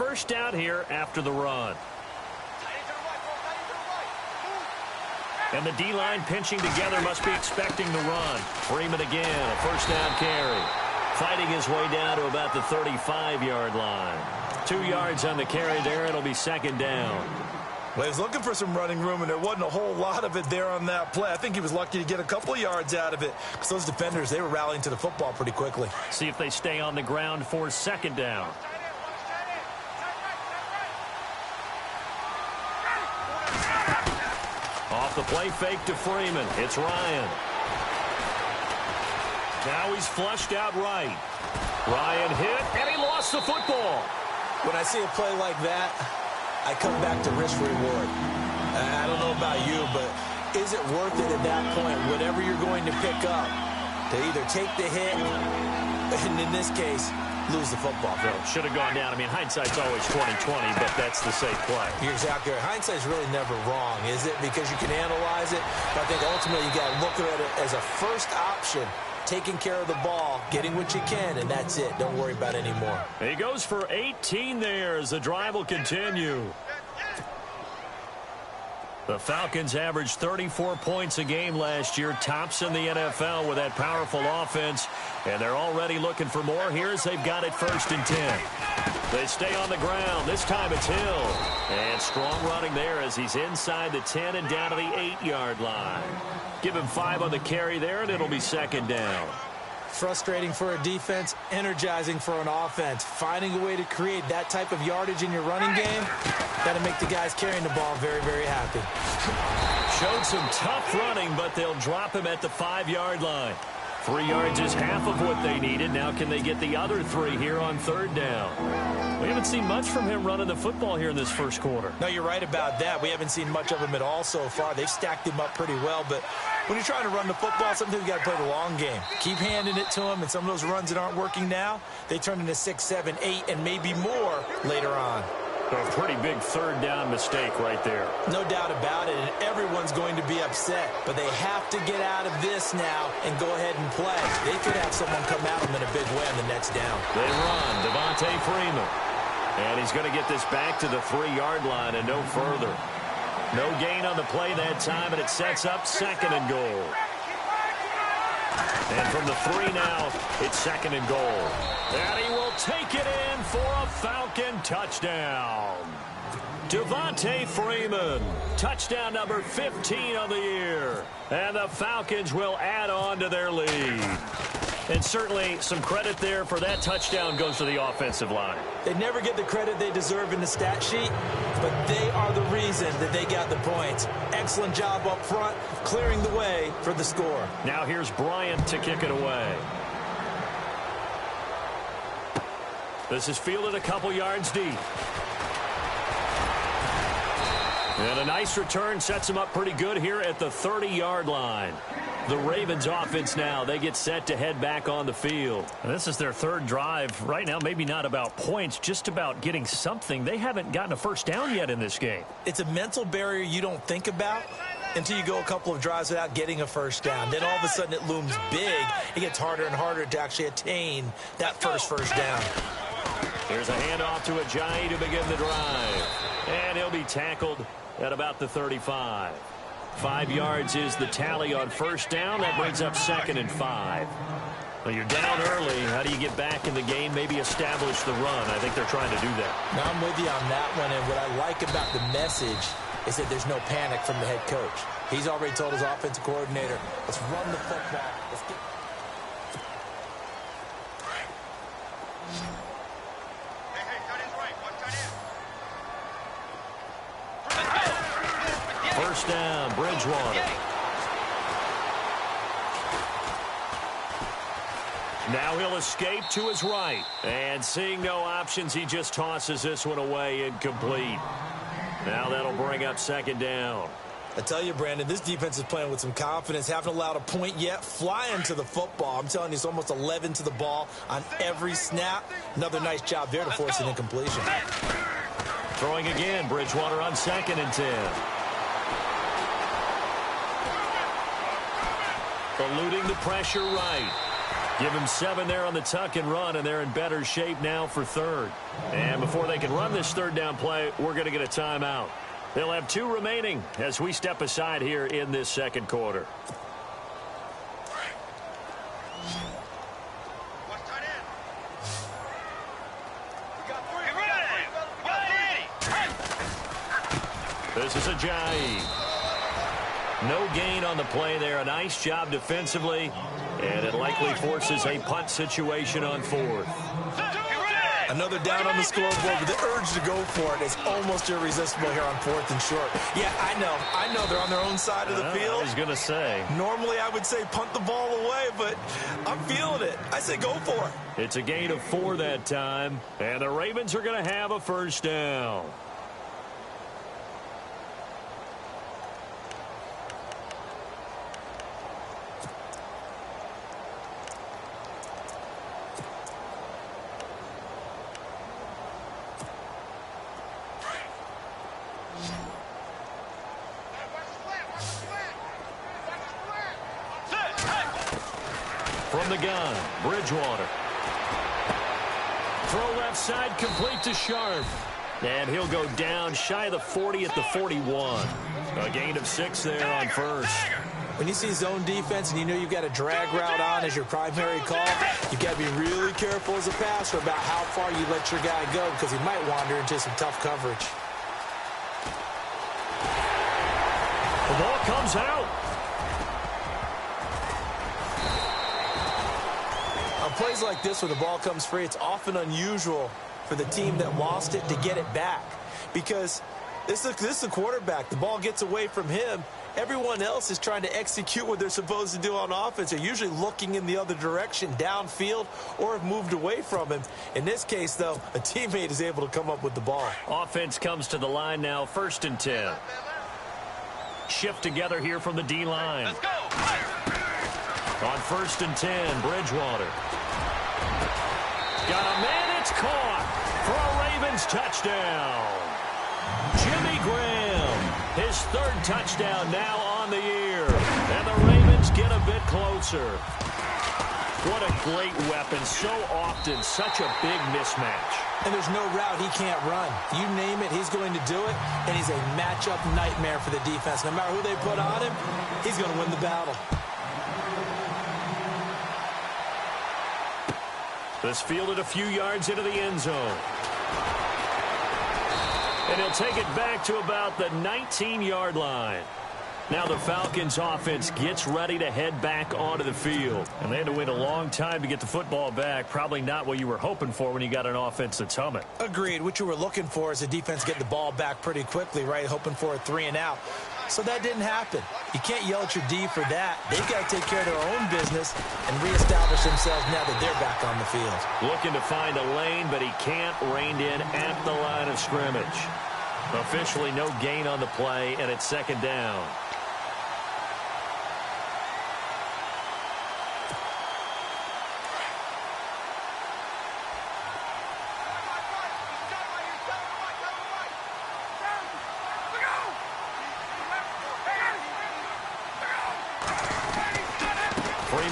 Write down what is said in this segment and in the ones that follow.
first down here after the run. And the D-line pinching together must be expecting the run. Freeman again, a first down carry. Fighting his way down to about the 35-yard line. 2 yards on the carry there. It'll be second down. Well, he was looking for some running room, and there wasn't a whole lot of it there on that play. I think he was lucky to get a couple of yards out of it because those defenders, they were rallying to the football pretty quickly. See if they stay on the ground for second down. Off the play fake to Freeman. It's Ryan. Now he's flushed out right. Ryan hit, and he lost the football. When I see a play like that, I come back to risk reward. I don't know about you, but is it worth it at that point, whatever you're going to pick up, to either take the hit, and in this case, lose the football? Should have gone down. I mean, hindsight's always 20/20, but that's the safe play. You're exactly right. Hindsight's really never wrong, is it? Because you can analyze it, but I think ultimately you got to look at it as a first option. Taking care of the ball, getting what you can, and that's it. Don't worry about it anymore. He goes for 18 there as the drive will continue. The Falcons averaged 34 points a game last year, tops in the NFL with that powerful offense, and they're already looking for more here as they've got it 1st and 10. They stay on the ground. This time it's Hill. And strong running there as he's inside the 10 and down to the 8-yard line. Give him 5 on the carry there, and it'll be second down. Frustrating for a defense, energizing for an offense. Finding a way to create that type of yardage in your running game, got to make the guys carrying the ball very, very happy. Showed some tough running, but they'll drop him at the 5-yard line. 3 yards is half of what they needed. Now can they get the other 3 here on 3rd down? We haven't seen much from him running the football here in this first quarter. No, you're right about that. We haven't seen much of him at all so far. They've stacked him up pretty well, but when you're trying to run the football, sometimes you got to play the long game. Keep handing it to him, and some of those runs that aren't working now, they turn into 6, 7, 8, and maybe more later on. A pretty big 3rd down mistake right there. No doubt about it, and everyone's going to be upset. But they have to get out of this now and go ahead and play. They could have someone come at them in a big way on the next down. They run. Devontae Freeman. And he's going to get this back to the 3-yard line and no further. No gain on the play that time, and it sets up 2nd and goal. And from the 3 now, it's 2nd and goal. And he will take it in for a Falcon touchdown. Devontae Freeman, touchdown number 15 of the year. And the Falcons will add on to their lead. And certainly some credit there for that touchdown goes to the offensive line. They never get the credit they deserve in the stat sheet, but they are the reason that they got the points. Excellent job up front, clearing the way for the score. Now here's Bryant to kick it away. This is fielded a couple yards deep. And a nice return sets him up pretty good here at the 30-yard line. The Ravens offense now, they get set to head back on the field. And this is their 3rd drive. Right now, maybe not about points, just about getting something. They haven't gotten a first down yet in this game. It's a mental barrier you don't think about until you go a couple of drives without getting a first down. Then all of a sudden it looms big. It gets harder and harder to actually attain that first down. Here's a handoff to Ajayi to begin the drive. And he'll be tackled at about the 35. 5 yards is the tally on first down. That brings up 2nd and 5. Well, you're down early. How do you get back in the game? Maybe establish the run. I think they're trying to do that. Now, I'm with you on that one, and what I like about the message is that there's no panic from the head coach. He's already told his offensive coordinator, let's run the football. Let's get... First down, Bridgewater. Now he'll escape to his right. And seeing no options, he just tosses this one away, incomplete. Now that'll bring up 2nd down. I tell you, Brandon, this defense is playing with some confidence. Haven't allowed a point yet. Flying to the football. I'm telling you, it's almost 11 to the ball on every snap. Another nice job there to force an incompletion. Throwing again, Bridgewater on 2nd and 10. Eluding the pressure right. Give him 7 there on the tuck and run, and they're in better shape now for third. And before they can run this third down play, we're going to get a timeout. They'll have 2 remaining as we step aside here in this second quarter. This is Ajayi. No gain on the play there. A nice job defensively, and it likely forces a punt situation on 4th. Another down on the scoreboard, but the urge to go for it is almost irresistible here on 4th and short. Yeah, I know they're on their own side of the field. I was going to say. Normally I would say punt the ball away, but I'm feeling it. I say go for it. It's a gain of 4 that time, and the Ravens are going to have a first down. From the gun, Bridgewater. Throw left side, complete to Sharp. And he'll go down shy of the 40 at the 41. A gain of 6 there on first. When you see zone defense and you know you've got a drag route on as your primary call, you've got to be really careful as a passer about how far you let your guy go because he might wander into some tough coverage. The ball comes out. On plays like this where the ball comes free, it's often unusual for the team that lost it to get it back because this is the quarterback. The ball gets away from him. Everyone else is trying to execute what they're supposed to do on offense. They're usually looking in the other direction, downfield, or have moved away from him. In this case, though, a teammate is able to come up with the ball. Offense comes to the line now, 1st and 10. Shift together here from the D-line. Let's go. On 1st and 10, Bridgewater. Got a man, it's caught for a Ravens touchdown. Jimmy Graham, his 3rd touchdown now on the year. And the Ravens get a bit closer. What a great weapon. So often, such a big mismatch. And there's no route he can't run. You name it, he's going to do it, and he's a matchup nightmare for the defense. No matter who they put on him, he's going to win the battle. This fielded a few yards into the end zone. And he'll take it back to about the 19-yard line. Now the Falcons offense gets ready to head back onto the field. And they had to wait a long time to get the football back. Probably not what you were hoping for when you got an offense that's humming. Agreed. What you were looking for is the defense getting the ball back pretty quickly, right? Hoping for a 3 and out. So that didn't happen. You can't yell at your D for that. They've got to take care of their own business and reestablish themselves now that they're back on the field. Looking to find a lane, but he can't rein in at the line of scrimmage. Officially no gain on the play, and it's 2nd down.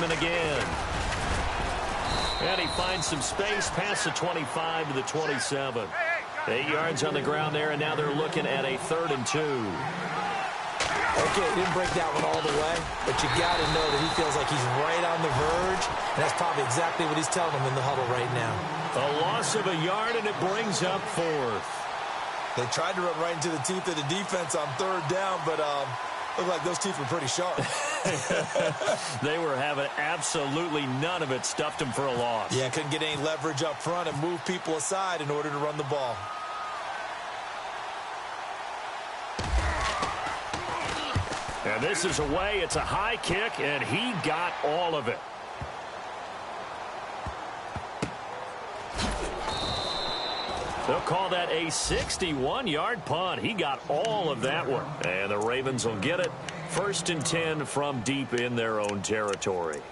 Again. And he finds some space past the 25 to the 27. 8 yards on the ground there, and now they're looking at a 3rd and 2. Okay, he didn't break that one all the way, but you got to know that he feels like he's right on the verge, and that's probably exactly what he's telling them in the huddle right now. A loss of a yard, and it brings up 4th. They tried to run right into the teeth of the defense on 3rd down, but looked like those teeth were pretty sharp. They were having absolutely none of it. Stuffed him for a loss. Yeah, couldn't get any leverage up front and move people aside in order to run the ball. And this is away. It's a high kick, and he got all of it. They'll call that a 61-yard punt. He got all of that one. And the Ravens will get it. 1st and 10 from deep in their own territory.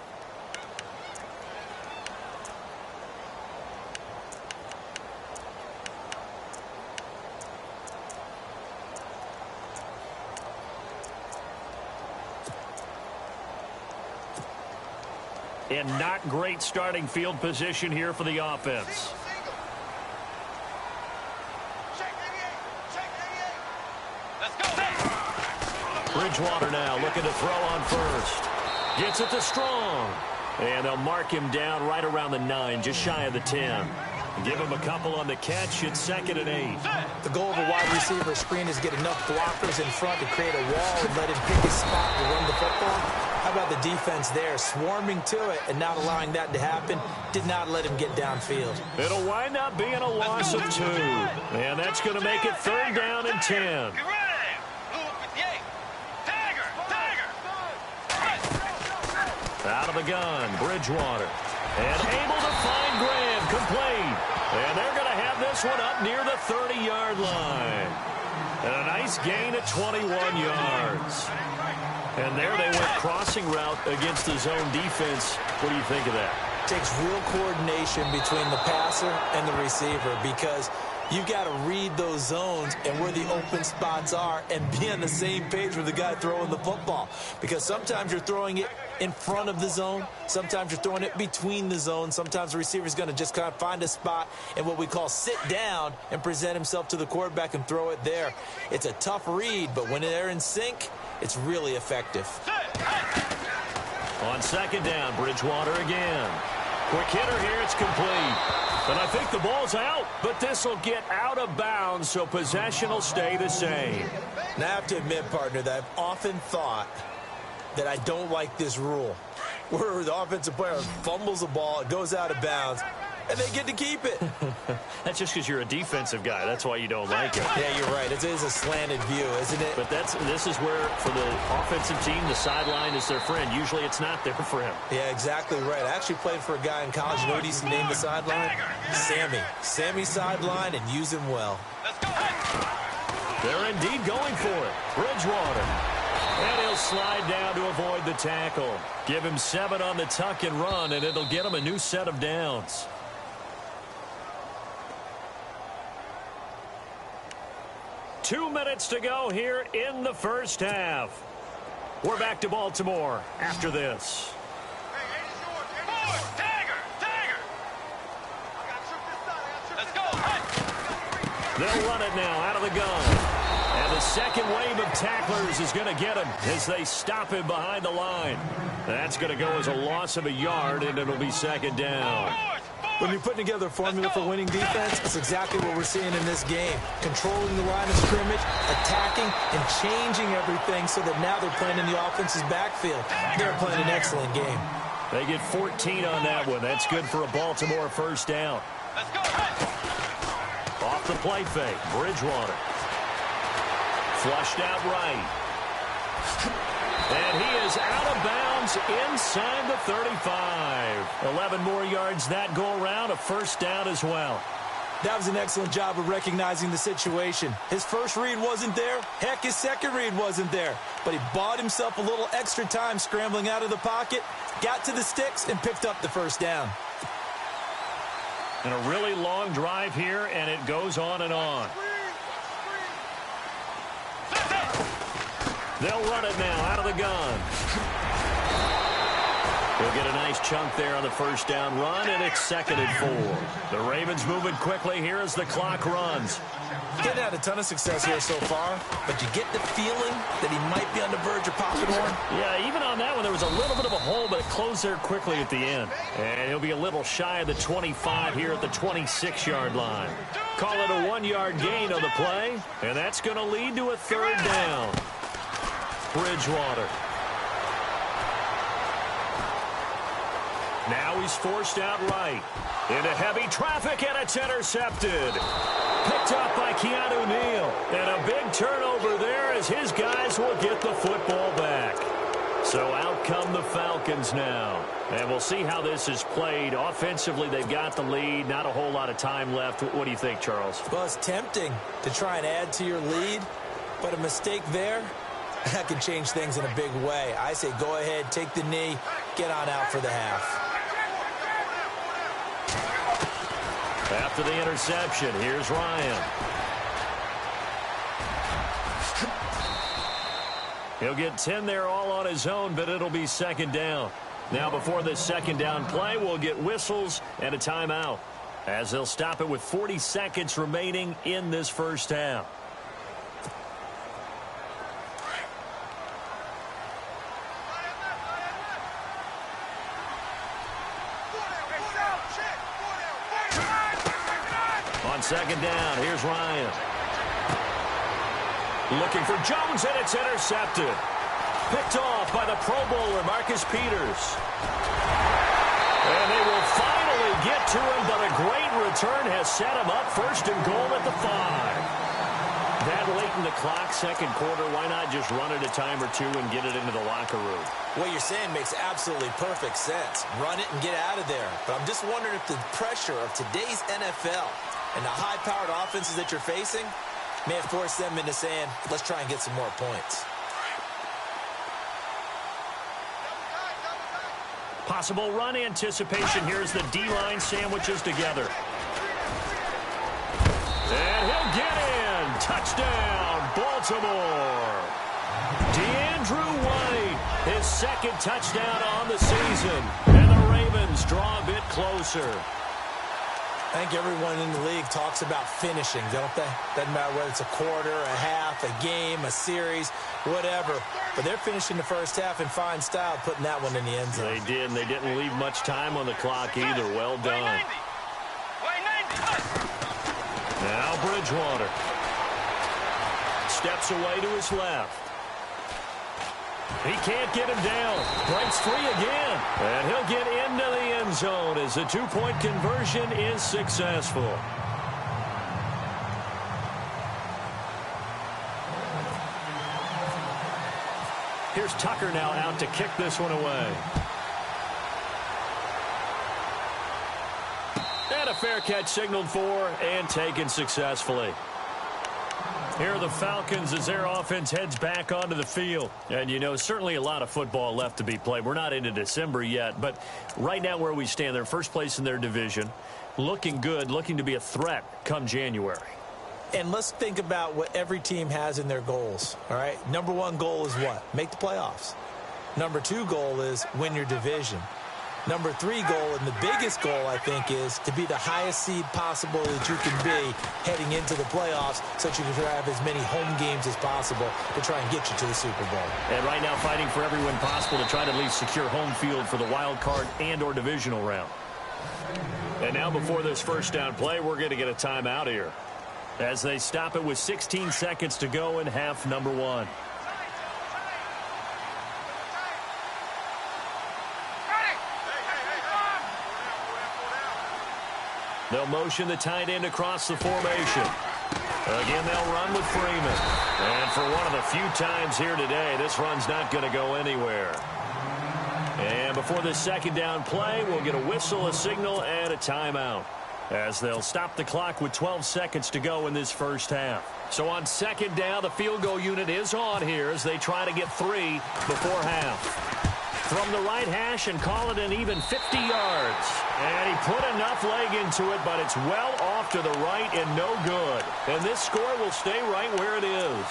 And not great starting field position here for the offense. Bridgewater now looking to throw on first. Gets it to Strong. And they'll mark him down right around the 9, just shy of the 10. Give him a couple on the catch. It's 2nd and 8. The goal of a wide receiver screen is get enough blockers in front to create a wall and let him pick his spot to run the football. How about the defense there, swarming to it and not allowing that to happen? Did not let him get downfield. It'll wind up being a loss of 2. And that's going to make it 3rd down and 10. Out of the gun, Bridgewater. And able to find Graham, complete. And they're going to have this one up near the 30-yard line. And a nice gain at 21 yards. And there they went crossing route against the zone defense. What do you think of that? Takes real coordination between the passer and the receiver because you've got to read those zones and where the open spots are and be on the same page with the guy throwing the football. Because sometimes you're throwing it in front of the zone. Sometimes you're throwing it between the zones. Sometimes the receiver's going to just kind of find a spot and what we call sit down and present himself to the quarterback and throw it there. It's a tough read, but when they're in sync, it's really effective. On 2nd down, Bridgewater again. Quick hitter here, it's complete. And I think the ball's out, but this will get out of bounds, so possession will stay the same. Now, I have to admit, partner, that I've often thought that I don't like this rule, where the offensive player fumbles the ball, it goes out of bounds, and they get to keep it. That's just because you're a defensive guy. That's why you don't like it. Yeah, you're right. It is a slanted view, isn't it? But this is where, for the offensive team, the sideline is their friend. Usually it's not there for him. Yeah, exactly right. I actually played for a guy in college. You know what he used to name the sideline? Sammy. Sammy sideline, and use him well. They're indeed going for it. Bridgewater. And he'll slide down to avoid the tackle. Give him 7 on the tuck and run, and it'll get him a new set of downs. Two minutes to go here in the first half. We're back to Baltimore after this. They'll run it now out of the gun. And the second wave of tacklers is going to get him as they stop him behind the line. That's going to go as a loss of a yard, and it'll be 2nd down. When you're putting together a formula for winning defense, it's exactly what we're seeing in this game. Controlling the line of scrimmage, attacking, and changing everything so that now they're playing in the offense's backfield. They're playing an excellent game. They get 14 on that one. That's good for a Baltimore 1st down. Off the play fake, Bridgewater. Flushed out right. And he is out of bounds inside the 35. 11 more yards that go around, a 1st down as well. That was an excellent job of recognizing the situation. His first read wasn't there. Heck, his second read wasn't there. But he bought himself a little extra time scrambling out of the pocket, got to the sticks, and picked up the 1st down. And a really long drive here, and it goes on and on. They'll run it now out of the gun. They'll get a nice chunk there on the 1st down run, and it's 2nd and 4. The Ravens moving quickly here as the clock runs. Getting had a ton of success here so far, but you get the feeling that he might be on the verge of popping one. Yeah, even on that one, there was a little bit of a hole, but it closed there quickly at the end. And he'll be a little shy of the 25 here at the 26-yard line. Call it a 1-yard gain on the play, and that's going to lead to a 3rd down. Bridgewater. Now he's forced out right. Into heavy traffic, and it's intercepted. Picked up by Keanu Neal. And a big turnover there as his guys will get the football back. So out come the Falcons now. And we'll see how this is played. Offensively, they've got the lead. Not a whole lot of time left. What do you think, Charles? Well, it's tempting to try and add to your lead, but a mistake there, that can change things in a big way. I say go ahead, take the knee, get on out for the half. After the interception, here's Ryan. He'll get 10 there all on his own, but it'll be 2nd down. Now before this second down play, we'll get whistles and a timeout, as they'll stop it with 40 seconds remaining in this first half. On second down, here's Ryan. Looking for Jones, and it's intercepted. Picked off by the Pro Bowler, Marcus Peters. And they will finally get to him, but a great return has set him up first and goal at the 5. That late in the clock, second quarter, why not just run it a time or two and get it into the locker room? What you're saying makes absolutely perfect sense. Run it and get out of there. But I'm just wondering if the pressure of today's NFL and the high-powered offenses that you're facing may have forced them into saying, let's try and get some more points. Possible run anticipation. Here's the D-line sandwiches together. And he'll get in. Touchdown, Baltimore. DeAndrew White, his second touchdown on the season. And the Ravens draw a bit closer. I think everyone in the league talks about finishing, don't they? Doesn't matter whether it's a quarter, a half, a game, a series, whatever. But they're finishing the first half in fine style, putting that one in the end zone. They did, and they didn't leave much time on the clock either. Well done. Now Bridgewater. Steps away to his left. He can't get him down. Breaks free again. And he'll get into the end zone as the two-point conversion is successful. Here's Tucker now out to kick this one away. And a fair catch signaled for and taken successfully. Here are the Falcons as their offense heads back onto the field. And, you know, certainly a lot of football left to be played. We're not into December yet, but right now where we stand, they're first place in their division. Looking good, looking to be a threat come January. And let's think about what every team has in their goals, all right? Number one goal is what? Make the playoffs. Number two goal is win your division. Number three goal, and the biggest goal, I think, is to be the highest seed possible that you can be heading into the playoffs so that you can have as many home games as possible to try and get you to the Super Bowl. And right now fighting for every win possible to try to at least secure home field for the wild card and or divisional round. And now before this first down play, we're going to get a timeout here as they stop it with 16 seconds to go in half number one. They'll motion the tight end across the formation. Again, they'll run with Freeman. And for one of the few times here today, this run's not going to go anywhere. And before this second down play, we'll get a whistle, a signal, and a timeout, as they'll stop the clock with 12 seconds to go in this first half. So on second down, the field goal unit is on here as they try to get 3 before half. From the right hash and call it an even 50 yards. And he put enough leg into it, but it's well off to the right and no good. And this score will stay right where it is.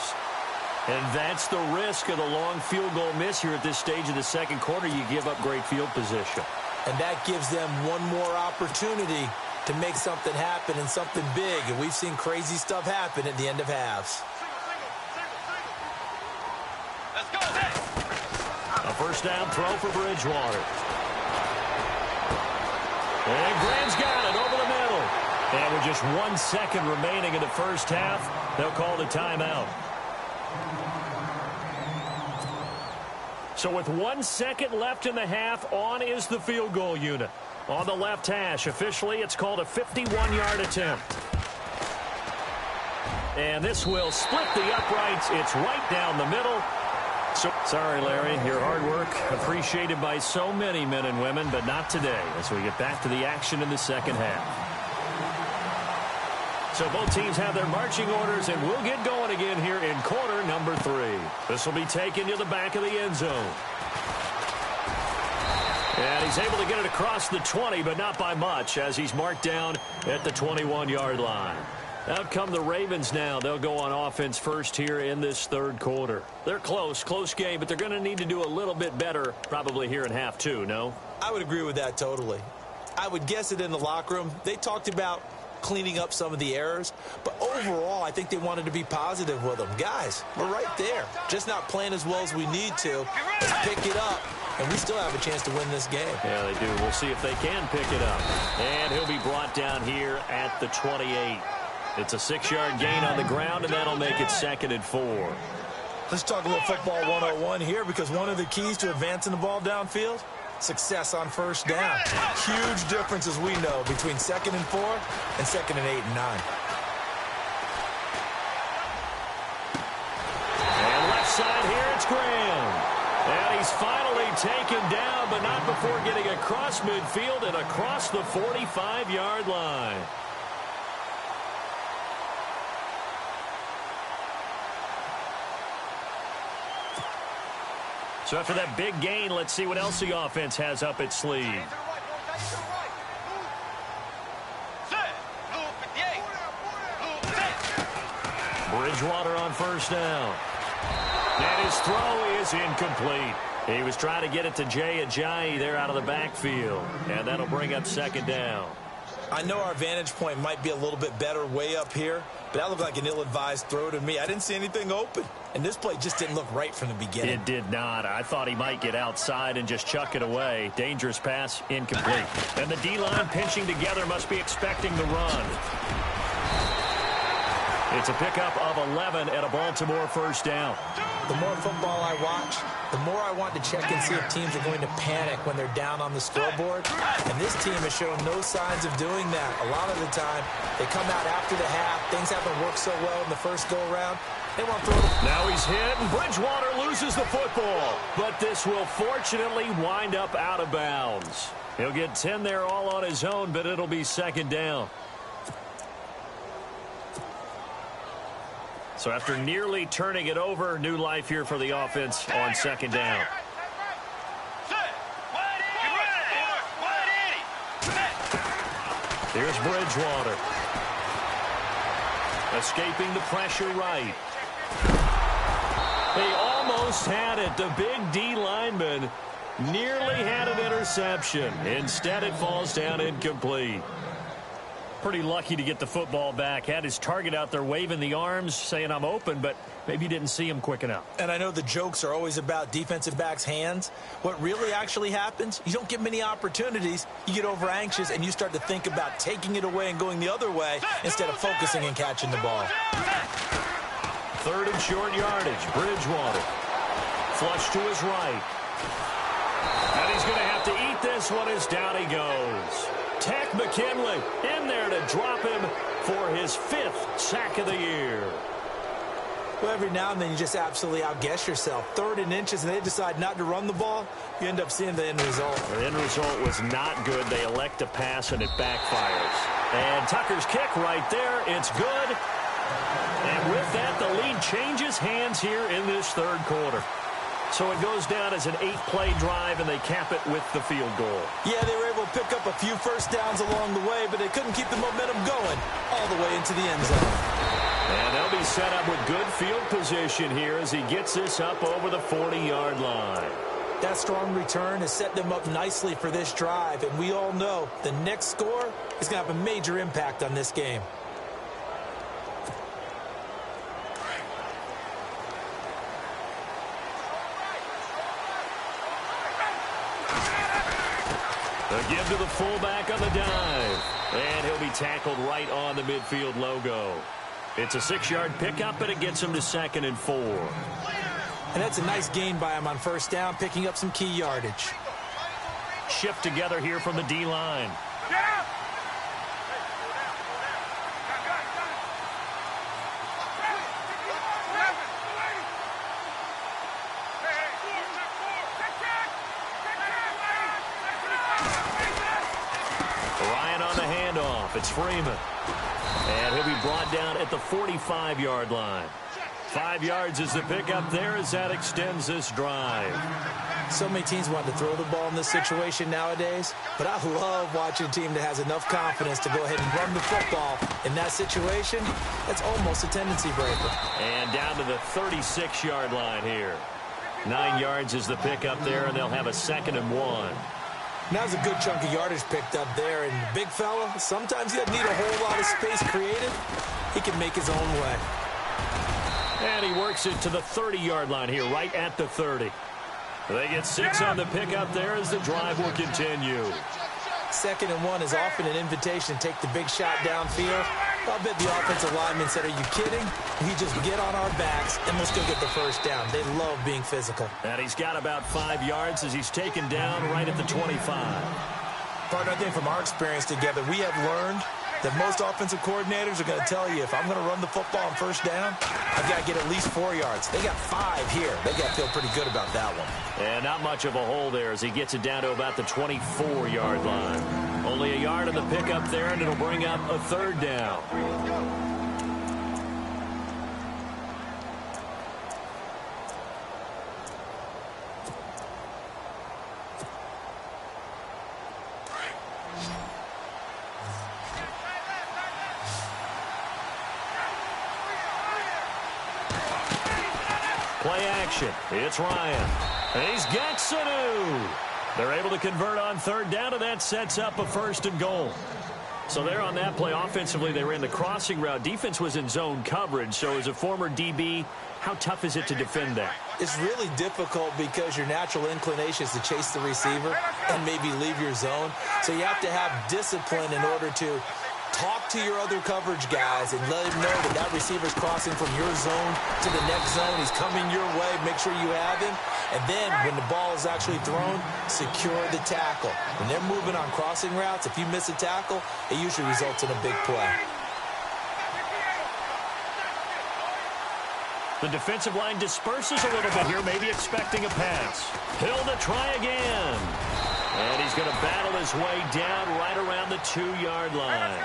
And that's the risk of the long field goal miss here at this stage of the second quarter. You give up great field position. And that gives them one more opportunity to make something happen and something big. And we've seen crazy stuff happen at the end of halves. Let's go. A first down throw for Bridgewater. And Graham's got it over the middle. And with just 1 second remaining in the first half, they'll call the timeout. So with 1 second left in the half, on is the field goal unit. On the left hash, officially, it's called a 51-yard attempt. And this will split the uprights. It's right down the middle. So, sorry, Larry, your hard work appreciated by so many men and women, but not today as we get back to the action in the second half. So both teams have their marching orders, and we'll get going again here in quarter number 3. This will be taken to the back of the end zone. And he's able to get it across the 20, but not by much, as he's marked down at the 21-yard line. Out come the Ravens now. They'll go on offense first here in this third quarter. They're close game, but they're going to need to do a little bit better probably here in half two, no? I would agree with that totally. I would guess it in the locker room. They talked about cleaning up some of the errors, but overall, I think they wanted to be positive with them. Guys, we're right there. Just not playing as well as we need to. Let's pick it up, and we still have a chance to win this game. Yeah, they do. We'll see if they can pick it up. And he'll be brought down here at the 28. It's a 6-yard gain on the ground, and that'll make it 2nd and 4. Let's talk a little football 101 here, because one of the keys to advancing the ball downfield, success on first down. Huge difference, as we know, between 2nd and 4 and 2nd and 8 and 9. And left side here, it's Graham. And he's finally taken down, but not before getting across midfield and across the 45-yard line. So after that big gain, let's see what else the offense has up its sleeve. Bridgewater on first down. And his throw is incomplete. He was trying to get it to Jay Ajayi there out of the backfield. And that'll bring up 2nd down. I know our vantage point might be a little bit better way up here, but that looked like an ill-advised throw to me. I didn't see anything open, and this play just didn't look right from the beginning. It did not. I thought he might get outside and just chuck it away. Dangerous pass, incomplete. And the D-line pinching together must be expecting the run. It's a pickup of 11 at a Baltimore first down. The more football I watch, the more I want to check and see if teams are going to panic when they're down on the scoreboard. And this team has shown no signs of doing that. A lot of the time, they come out after the half. Things haven't worked so well in the first go-around. They want to throw it. Now he's hit, and Bridgewater loses the football. But this will fortunately wind up out of bounds. He'll get 10 there all on his own, but it'll be 2nd down. So after nearly turning it over, new life here for the offense on 2nd down. Here's Bridgewater. Escaping the pressure right. They almost had it. The big D lineman nearly had an interception. Instead, it falls down incomplete. Pretty lucky to get the football back. Had his target out there waving the arms, saying I'm open, but maybe didn't see him quick enough. And I know the jokes are always about defensive backs' hands. What really actually happens, you don't get many opportunities. You get over anxious, and you start to think about taking it away and going the other way instead of focusing and catching the ball. 3rd and short yardage. Bridgewater. Flush to his right. And he's going to have to eat this one as down he goes. Tech McKinley in there to drop him for his 5th sack of the year. Well, every now and then you just absolutely outguess yourself. 3rd and inches, and they decide not to run the ball. You end up seeing the end result. The end result was not good. They elect to pass, and it backfires. And Tucker's kick right there. It's good. And with that, the lead changes hands here in this third quarter. So it goes down as an 8-play drive, and they cap it with the field goal. Yeah, they were able to pick up a few first downs along the way, but they couldn't keep the momentum going all the way into the end zone. And they'll be set up with good field position here as he gets this up over the 40-yard line. That strong return has set them up nicely for this drive, and we all know the next score is going to have a major impact on this game. A give to the fullback on the dive. And he'll be tackled right on the midfield logo. It's a 6-yard pickup, and it gets him to 2nd and 4. And that's a nice gain by him on first down, picking up some key yardage. Shift together here from the D-line. It's Freeman. And he'll be brought down at the 45-yard line. 5 yards is the pickup there as that extends this drive. So many teams want to throw the ball in this situation nowadays, but I love watching a team that has enough confidence to go ahead and run the football. In that situation, that's almost a tendency breaker. And down to the 36-yard line here. 9 yards is the pickup there, and they'll have a 2nd and 1. Now there's a good chunk of yardage picked up there, and the big fella, sometimes he doesn't need a whole lot of space created. He can make his own way. And he works it to the 30-yard line here, right at the 30. They get 6 on the pickup there as the drive will continue. 2nd and 1 is often an invitation to take the big shot downfield. I'll bet the offensive lineman said, are you kidding? We just get on our backs and let's go get the first down. They love being physical. And he's got about 5 yards as he's taken down right at the 25. Partner, I think from our experience together, we have learned that most offensive coordinators are going to tell you, if I'm going to run the football on first down, I've got to get at least 4 yards. They got 5 here. They got to feel pretty good about that one. And not much of a hole there as he gets it down to about the 24-yard line. Only a yard on the pickup there, and it'll bring up a 3rd down. Play action. It's Ryan. And he's got Sanu. They're able to convert on 3rd down, and that sets up a 1st and goal. So there on that play, offensively, they ran the crossing route. Defense was in zone coverage. So as a former DB, how tough is it to defend that? It's really difficult because your natural inclination is to chase the receiver and maybe leave your zone. So you have to have discipline in order to talk to your other coverage guys and let him know that that receiver's crossing from your zone to the next zone. He's coming your way. Make sure you have him. And then when the ball is actually thrown, secure the tackle. When they're moving on crossing routes, if you miss a tackle, it usually results in a big play. The defensive line disperses a little bit here, maybe expecting a pass. Hill to try again. And he's going to battle his way down right around the 2-yard line.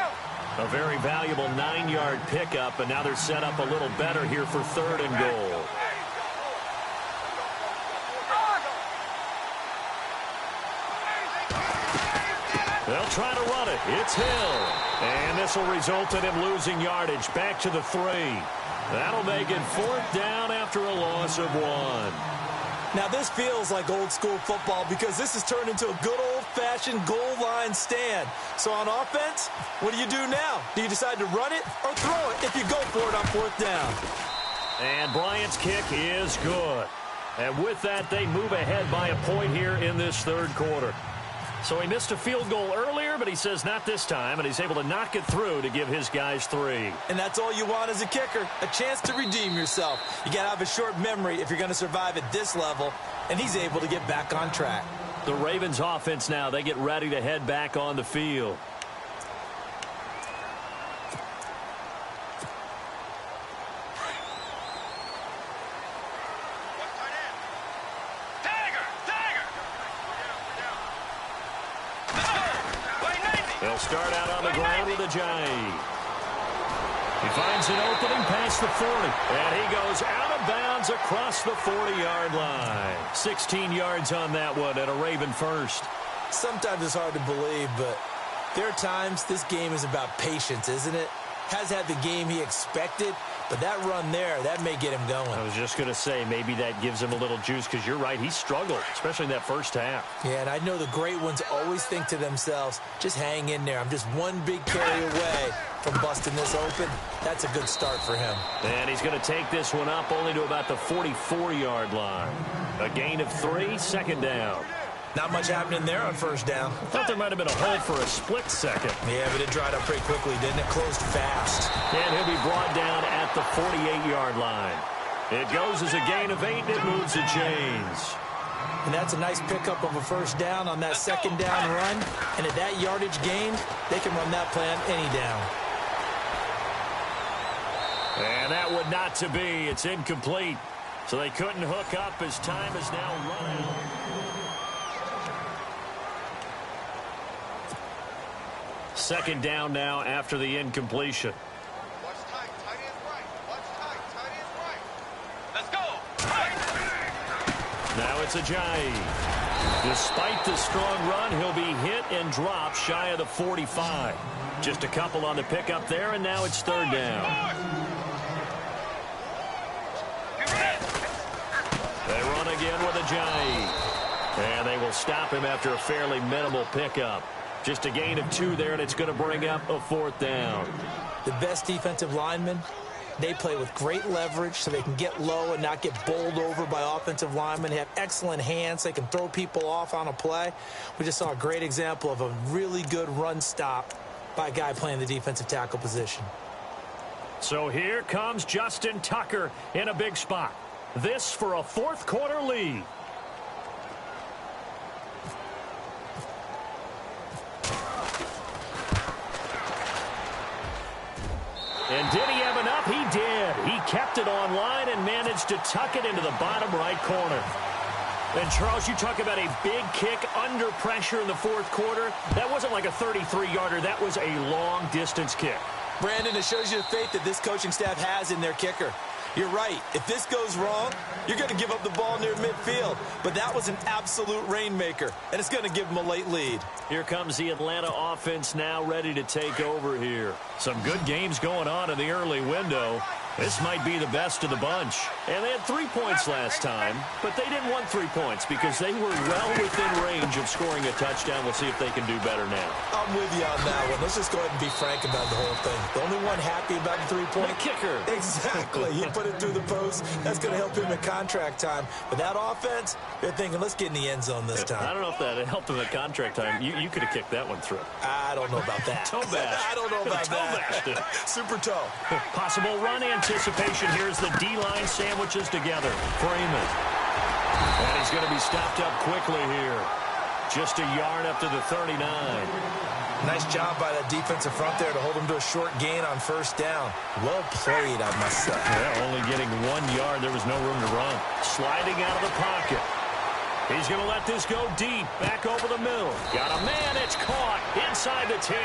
A very valuable 9-yard pickup, and now they're set up a little better here for 3rd and goal. They'll try to run it. It's Hill. And this will result in him losing yardage back to the 3. That'll make it 4th down after a loss of 1. Now, this feels like old-school football because this has turned into a good old-fashioned goal line stand. So on offense, what do you do now? Do you decide to run it or throw it if you go for it on 4th down? And Bryant's kick is good. And with that, they move ahead by a point here in this 3rd quarter. So he missed a field goal earlier, but he says not this time, and he's able to knock it through to give his guys 3. And that's all you want as a kicker, a chance to redeem yourself. You got to have a short memory if you're going to survive at this level, and he's able to get back on track. The Ravens offense now, they get ready to head back on the field. They'll start out on the ground with a Ajayi. He finds an opening past the 40. And he goes out of bounds across the 40-yard line. 16 yards on that one and a Raven first. Sometimes it's hard to believe, but there are times this game is about patience, isn't it? Has had the game he expected, but that run there, that may get him going. I was just going to say, maybe that gives him a little juice because you're right, he struggled, especially in that first half. Yeah, and I know the great ones always think to themselves, just hang in there. I'm just one big carry away from busting this open. That's a good start for him. And he's going to take this one up only to about the 44-yard line. A gain of 3, 2nd down. Not much happening there on 1st down. Thought there might have been a hole for a split second. Yeah, but it dried up pretty quickly, didn't it? Closed fast. And he'll be brought down at the 48-yard line. It goes as a gain of 8, and it moves the chains. And that's a nice pickup of a 1st down on that 2nd down run. And at that yardage gained, they can run that play on any down. And that would not to be. It's incomplete. So they couldn't hook up as time is now run out. Second down now after the incompletion. Watch tight. Tight end right. Watch tight. Tight end right. Let's go. Now it's Ajayi. Despite the strong run, he'll be hit and dropped shy of the 45. Just a couple on the pickup there, and now it's third down. They run again with Ajayi. And they will stop him after a fairly minimal pickup. Just a gain of 2 there, and it's going to bring up a 4th down. The best defensive linemen, they play with great leverage so they can get low and not get bowled over by offensive linemen. They have excellent hands. They can throw people off on a play. We just saw a great example of a really good run stop by a guy playing the defensive tackle position. So here comes Justin Tucker in a big spot. This for a 4th quarter lead. And did he have enough? He did. He kept it online and managed to tuck it into the bottom right corner. And, Charles, you talk about a big kick under pressure in the 4th quarter. That wasn't like a 33-yarder. That was a long-distance kick. Brandon, it shows you the faith that this coaching staff has in their kicker. You're right. If this goes wrong, you're going to give up the ball near midfield. But that was an absolute rainmaker, and it's going to give them a late lead. Here comes the Atlanta offense now ready to take over here. Some good games going on in the early window. This might be the best of the bunch. And they had 3 points last time, but they didn't want 3 points because they were well within range of scoring a touchdown. We'll see if they can do better now. I'm with you on that one. Let's just go ahead and be frank about the whole thing. The only one happy about the 3-point kicker. Exactly. He put it through the post. That's going to help him in contract time. But that offense, they're thinking, let's get in the end zone this time. I don't know if that helped him at contract time. You could have kicked that one through. I don't know about that. Toe bash. I don't know about that. Super toe. Possible run anticipation. Here's the D-line sandwiches together. Freeman. And he's going to be stopped up quickly here. Just a yard up to the 39. Nice job by that defensive front there to hold him to a short gain on 1st down. Well played, I must say. Yeah, only getting 1 yard. There was no room to run. Sliding out of the pocket. He's going to let this go deep. Back over the middle. Got a man. It's caught inside the 10.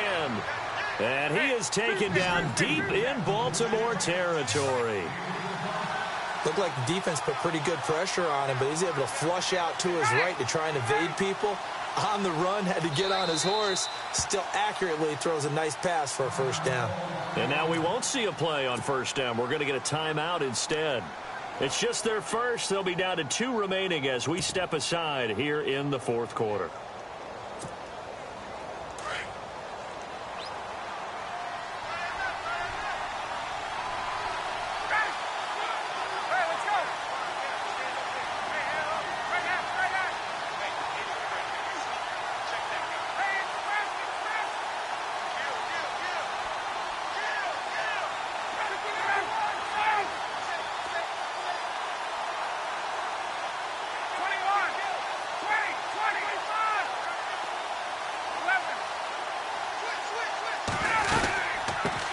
And he is taken down deep in Baltimore territory. Looked like the defense put pretty good pressure on him, but he's able to flush out to his right to try and evade people. On the run, had to get on his horse. Still accurately throws a nice pass for a 1st down. And now we won't see a play on 1st down. We're going to get a timeout instead. It's just their first. They'll be down to 2 remaining as we step aside here in the 4th quarter.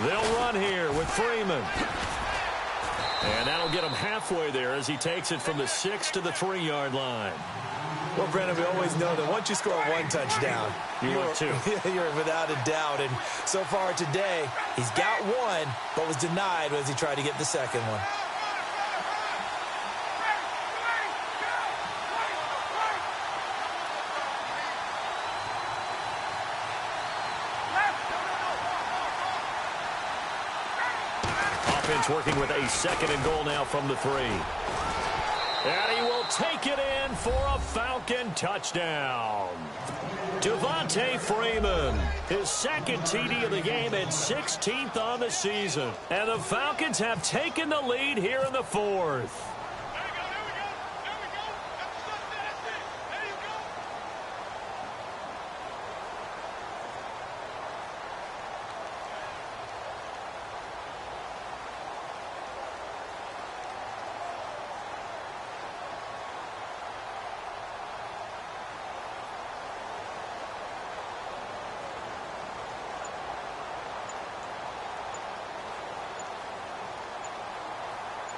They'll run here with Freeman. And that'll get him halfway there as he takes it from the 6 to the 3-yard line. Well, Brandon, we always know that once you score 1 touchdown, you're without a doubt. And so far today, he's got 1, but was denied as he tried to get the 2nd one. Working with a 2nd and goal now from the 3. And he will take it in for a Falcon touchdown. Devontae Freeman, his 2nd TD of the game and 16th on the season. And the Falcons have taken the lead here in the 4th.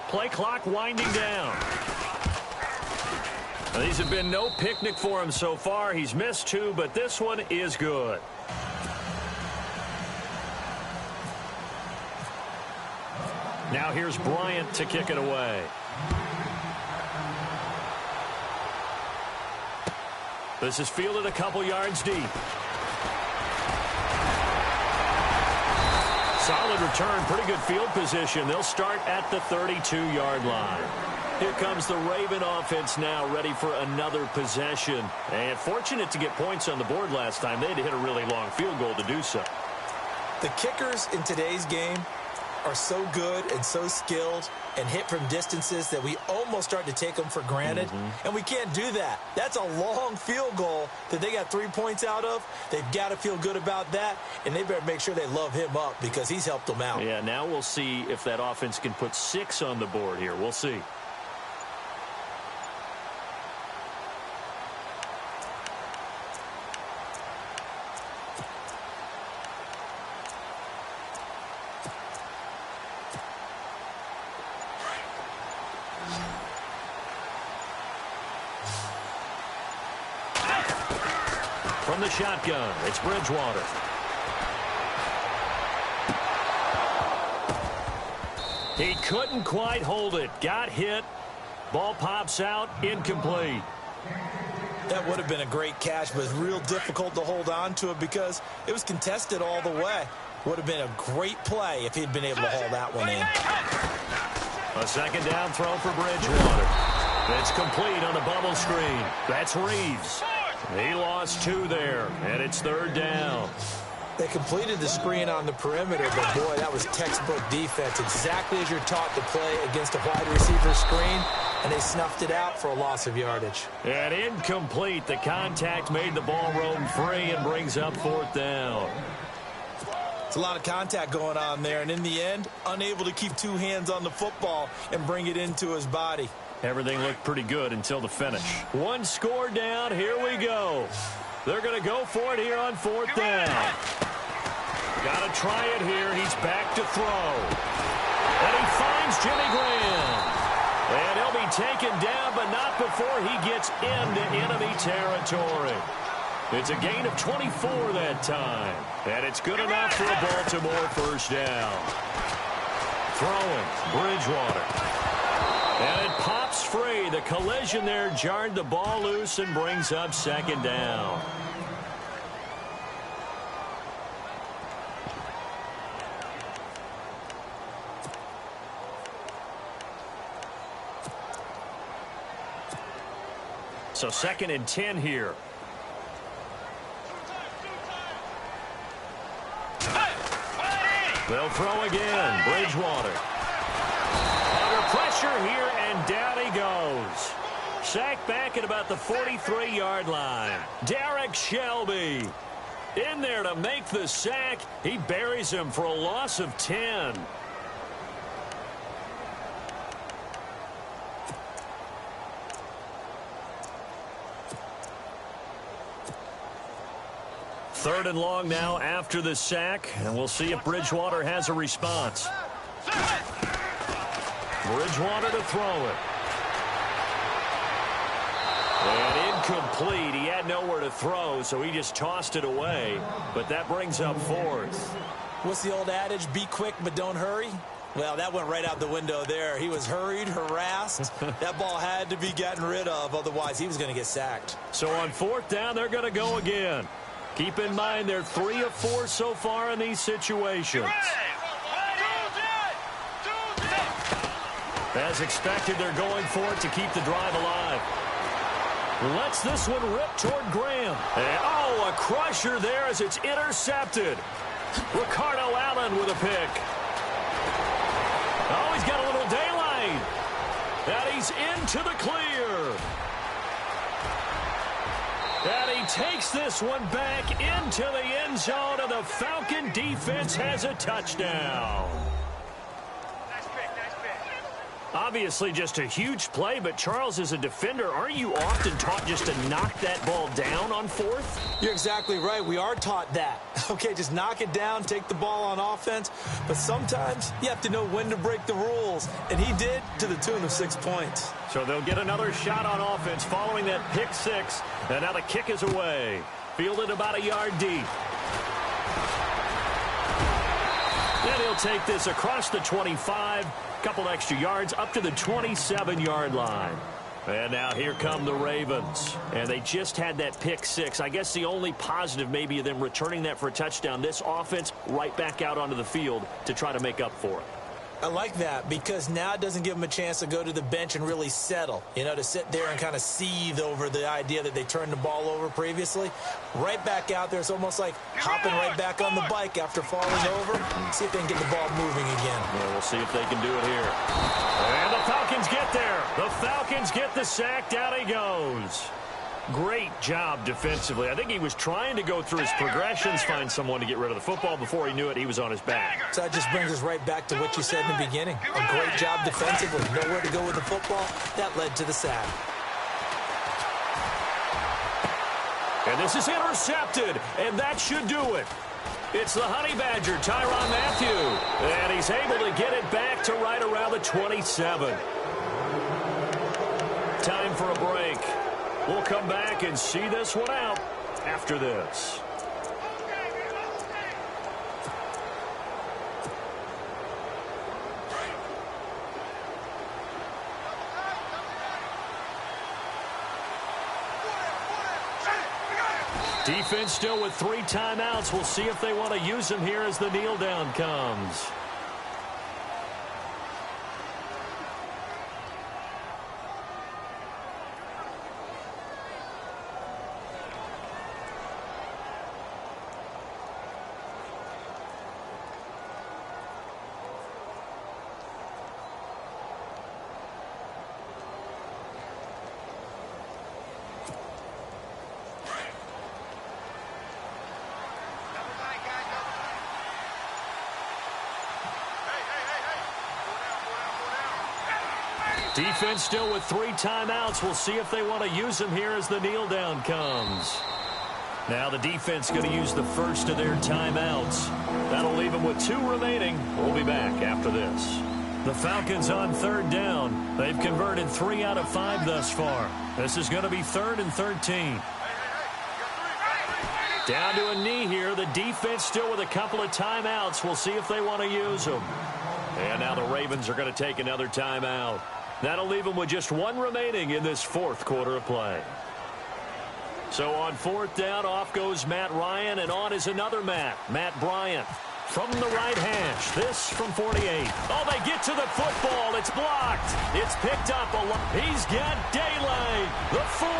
Play clock winding down. Now, these have been no picnic for him so far. He's missed 2, but this one is good. Now here's Bryant to kick it away. This is fielded a couple yards deep. Solid return, pretty good field position. They'll start at the 32-yard line. Here comes the Raven offense now, ready for another possession. And fortunate to get points on the board last time. They had to hit a really long field goal to do so. The kickers in today's game are so good and so skilled and hit from distances that we almost start to take them for granted. And we can't do that. That's a long field goal that they got 3 points out of. They've got to feel good about that, and they better make sure they love him up because he's helped them out. Yeah, now we'll see if that offense can put 6 on the board here. We'll see. From the shotgun, it's Bridgewater. He couldn't quite hold it. Got hit. Ball pops out. Incomplete. That would have been a great catch, but it's real difficult to hold on to it because it was contested all the way. Would have been a great play if he'd been able to haul that one in. A second down throw for Bridgewater. It's complete on the bubble screen. That's Reeves. He lost 2 there, and it's 3rd down. They completed the screen on the perimeter, but, boy, that was textbook defense, exactly as you're taught to play against a wide receiver screen, and they snuffed it out for a loss of yardage. And incomplete. The contact made the ball roam free and brings up 4th down. It's a lot of contact going on there, and in the end, unable to keep 2 hands on the football and bring it into his body. Everything looked pretty good until the finish. 1 score down. Here we go. They're going to go for it here on 4th down. Got to try it here. He's back to throw. And he finds Jimmy Graham. And he'll be taken down, but not before he gets into enemy territory. It's a gain of 24 that time. And it's good enough for a Baltimore first down. Throwing, Bridgewater. And it pops free. The collision there jarred the ball loose and brings up 2nd down. So 2nd and 10 here. They'll throw again. Bridgewater. Pressure here, and down he goes. Sacked back at about the 43-yard line. Derek Shelby in there to make the sack. He buries him for a loss of 10. Third and long now after the sack, and we'll see if Bridgewater has a response. Bridgewater to throw it. And incomplete. He had nowhere to throw, so he just tossed it away. But that brings up 4th. What's the old adage? Be quick, but don't hurry. Well, that went right out the window there. He was hurried, harassed. That ball had to be gotten rid of. Otherwise, he was going to get sacked. So on 4th down, they're going to go again. Keep in mind, they're 3 of 4 so far in these situations. As expected, they're going for it to keep the drive alive. Lets this one rip toward Graham. And, a crusher there as it's intercepted. Ricardo Allen with a pick. Oh, he's got a little daylight. And he's into the clear. And he takes this one back into the end zone, and the Falcon defense has a touchdown. Obviously just a huge play, but Charles, as a defender, aren't you often taught just to knock that ball down on 4th? You're exactly right. We are taught that. Okay, just knock it down, take the ball on offense. But sometimes you have to know when to break the rules. And he did, to the tune of 6 points. So they'll get another shot on offense following that pick 6. And now the kick is away. Fielded about a yard deep. And he'll take this across the 25. Couple extra yards up to the 27-yard line. And now here come the Ravens. And they just had that pick six. I guess the only positive maybe of them returning that for a touchdown. This offense right back out onto the field to try to make up for it. I like that because now it doesn't give them a chance to go to the bench and really settle, to sit there and kind of seethe over the idea that they turned the ball over previously. Right back out there, it's almost like hopping right back on the bike after falling over. See if they can get the ball moving again. Yeah, we'll see if they can do it here. And the Falcons get there. The Falcons get the sack. Down he goes. Great job defensively. I think he was trying to go through his progressions, find someone to get rid of the football. Before he knew it, he was on his back. So that just brings us right back to what you said in the beginning. A great job defensively. Nowhere to go with the football. That led to the sack. And this is intercepted, and that should do it. It's the Honey Badger, Tyrann Mathieu. And he's able to get it back to right around the 27. Time for a break. We'll come back and see this one out after this. Defense still with 3 timeouts. We'll see if they want to use them here as the kneel down comes. Defense still with 3 timeouts. We'll see if they want to use them here as the kneel down comes. Now the defense going to use the first of their timeouts. That'll leave them with 2 remaining. We'll be back after this. The Falcons on 3rd down. They've converted 3 out of 5 thus far. This is going to be 3rd and 13. Down to a knee here. The defense still with a couple of timeouts. We'll see if they want to use them. And now the Ravens are going to take another timeout. That'll leave them with just 1 remaining in this 4th quarter of play. So on 4th down, off goes Matt Ryan, and on is another Matt Bryant. From the right hash, this from 48. Oh, they get to the football. It's blocked. It's picked up a lot. He's got daylight. The 40,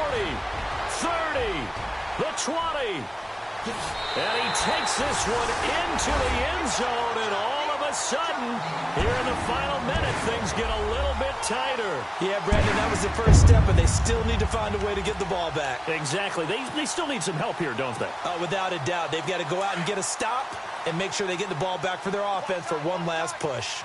30, the 20. And he takes this one into the end zone, and all of a sudden, here in the final minute, things get a little bit tighter. Yeah, Brandon, that was the first step, and they still need to find a way to get the ball back. Exactly. They still need some help here, don't they? Without a doubt. They've got to go out and get a stop and make sure they get the ball back for their offense for one last push.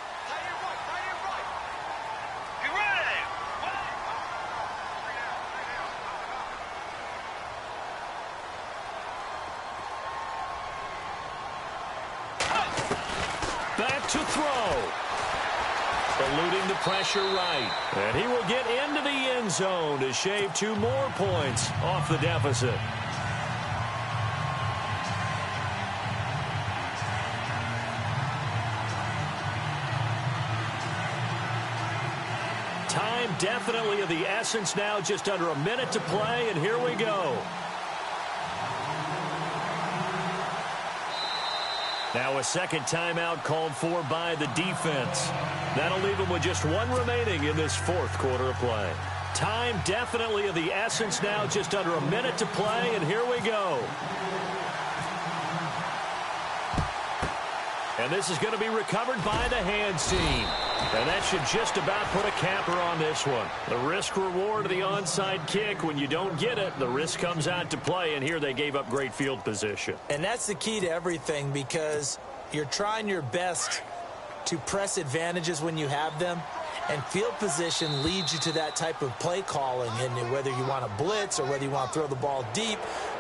Back to throw. Eluding the pressure right. And he will get into the end zone to shave 2 more points off the deficit. Time definitely of the essence now, just under a minute to play, and here we go. Now a second timeout called for by the defense. That'll leave them with just 1 remaining in this 4th quarter of play. Time definitely of the essence now, just under a minute to play, and here we go. And this is going to be recovered by the hands team. And that should just about put a capper on this one. The risk-reward of the onside kick. When you don't get it, the risk comes out to play, and here they gave up great field position. And that's the key to everything, because you're trying your best to press advantages when you have them, and field position leads you to that type of play calling. And whether you want to blitz or whether you want to throw the ball deep,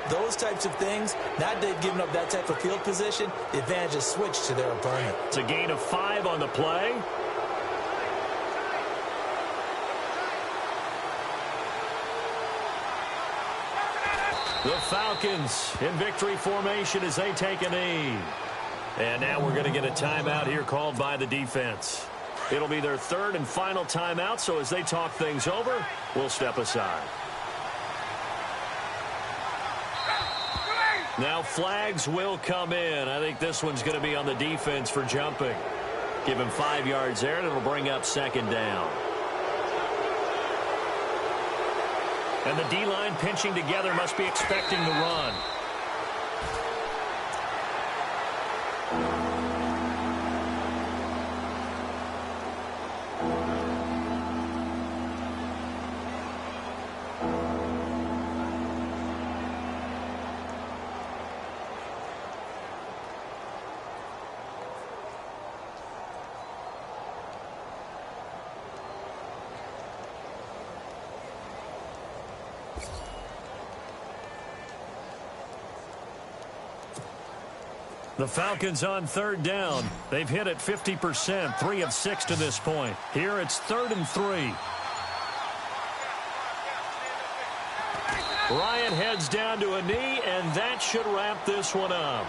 those types of things, now they've given up that type of field position, the advantage is switched to their opponent. It's a gain of 5 on the play. The Falcons in victory formation as they take a knee. And now we're going to get a timeout here called by the defense. It'll be their third and final timeout, so as they talk things over, we'll step aside. Now flags will come in. I think this one's going to be on the defense for jumping. Give him 5 yards there, and it'll bring up second down. And the D-line pinching together must be expecting the run. The Falcons on third down. They've hit it 50%, 3 of 6 to this point. Here it's 3rd and 3. Ryan heads down to a knee, and that should wrap this one up.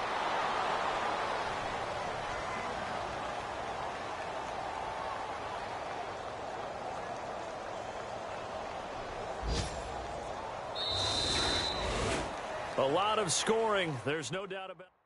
A lot of scoring. There's no doubt about it.